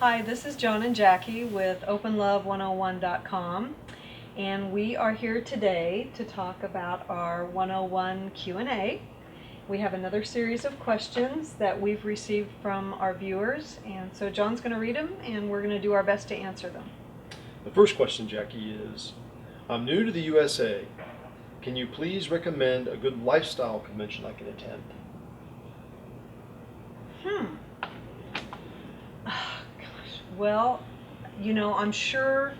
Hi, this is Joan and Jackie with OpenLove101.com, and we are here today to talk about our 101 Q&A. We have another series of questions that we've received from our viewers, and so John's going to read them, and we're going to do our best to answer them. The first question, Jackie, is, I'm new to the USA. Can you please recommend a good lifestyle convention I can attend? Well, I'm sure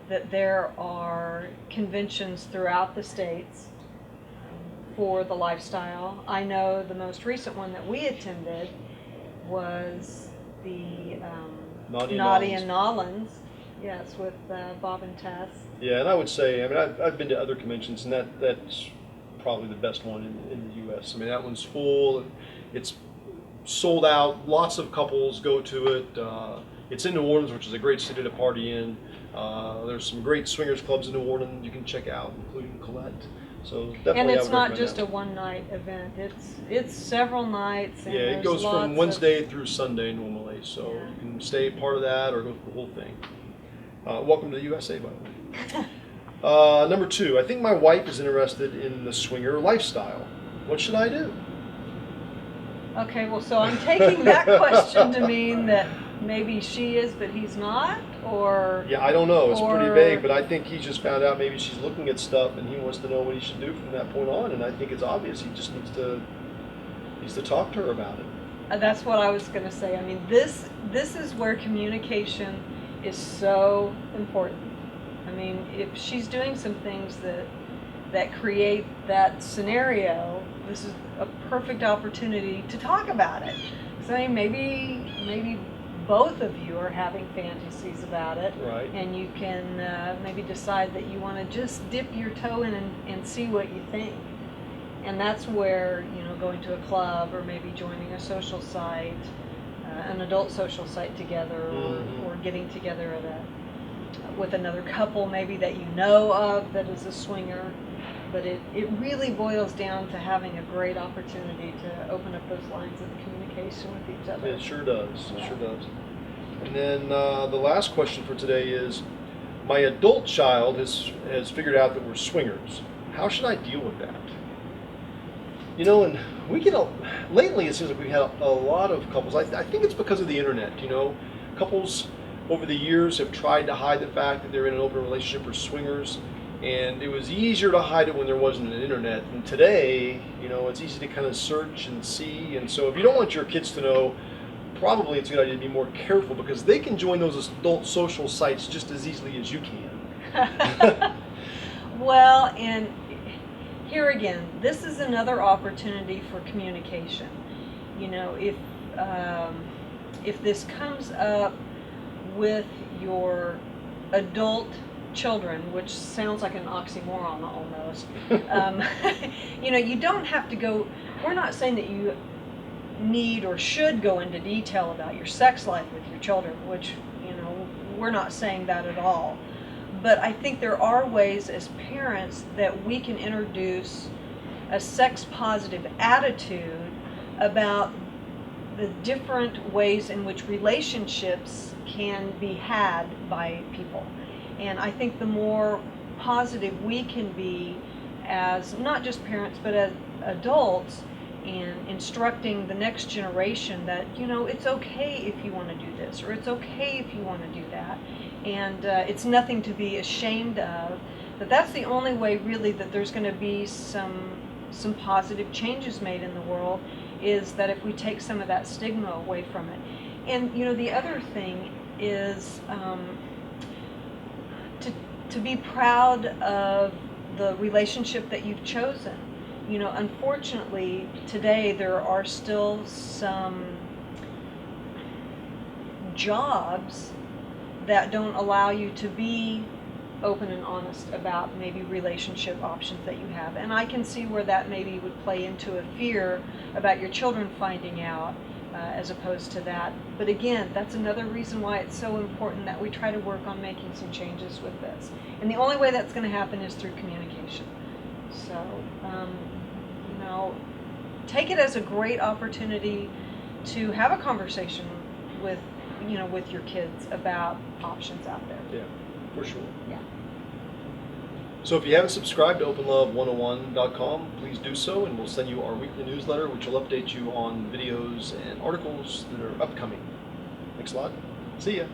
that there are conventions throughout the states for the lifestyle. I know the most recent one that we attended was the Naughty and Nollins. Yes, with Bob and Tess. Yeah, and I would say, I've been to other conventions, and that's probably the best one in the U.S. That one's full. It's sold out. Lots of couples go to it. It's in New Orleans, which is a great city to party in. There's some great swingers clubs in New Orleans you can check out, including Colette. So definitely, and it's I would not recommend just that a one-night event. It's several nights. And yeah, it goes from Wednesday through Sunday normally, so yeah. you can stay part of that or go through the whole thing. Welcome to the USA, by the way. Number 2, I think my wife is interested in the swinger lifestyle. What should I do? Okay, well, so I'm taking that question to mean that maybe she is, but he's not, or... Yeah, I don't know. It's pretty vague, but I think he just found out maybe she's looking at stuff, and he wants to know what he should do from that point on, and I think it's obvious. He just needs to talk to her about it. That's what I was going to say. This is where communication is so important. If she's doing some things that create that scenario, this is a perfect opportunity to talk about it. So maybe both of you are having fantasies about it, right? And you can maybe decide that you want to just dip your toe in and see what you think. And that's where going to a club or maybe joining a social site, an adult social site together, or getting together with another couple maybe that you know of that is a swinger. But it really boils down to having a great opportunity to open up those lines of communication with each other. It sure does. It sure does. And then the last question for today is, my adult child has figured out that we're swingers. How should I deal with that? And we get lately it seems like we've had a lot of couples. I think it's because of the internet. Couples over the years have tried to hide the fact that they're in an open relationship or swingers. And it was easier to hide it when there wasn't an internet. And today, it's easy to kind of search and see. And so if you don't want your kids to know, probably it's a good idea to be more careful, because they can join those adult social sites just as easily as you can. Well, and here again, this is another opportunity for communication. If this comes up with your adult children, which sounds like an oxymoron almost, you don't have to go. We're not saying that you need or should go into detail about your sex life with your children, which we're not saying that at all. But I think there are ways as parents that we can introduce a sex positive attitude about the different ways in which relationships can be had by people. And I think the more positive we can be as not just parents but as adults in instructing the next generation that it's okay if you want to do this, or it's okay if you want to do that, and it's nothing to be ashamed of, that's the only way really that there's going to be some positive changes made in the world, is that if we take some of that stigma away from it. And the other thing is to be proud of the relationship that you've chosen. Unfortunately, today there are still some jobs that don't allow you to be open and honest about maybe relationship options that you have. And I can see where that maybe would play into a fear about your children finding out, as opposed to that. But again, that's another reason why it's so important that we try to work on making some changes with this. And the only way that's going to happen is through communication. So, take it as a great opportunity to have a conversation with with your kids about options out there. Yeah, for sure. Yeah. So if you haven't subscribed to openlove101.com, please do so, and we'll send you our weekly newsletter, which will update you on videos and articles that are upcoming. Thanks a lot. See ya.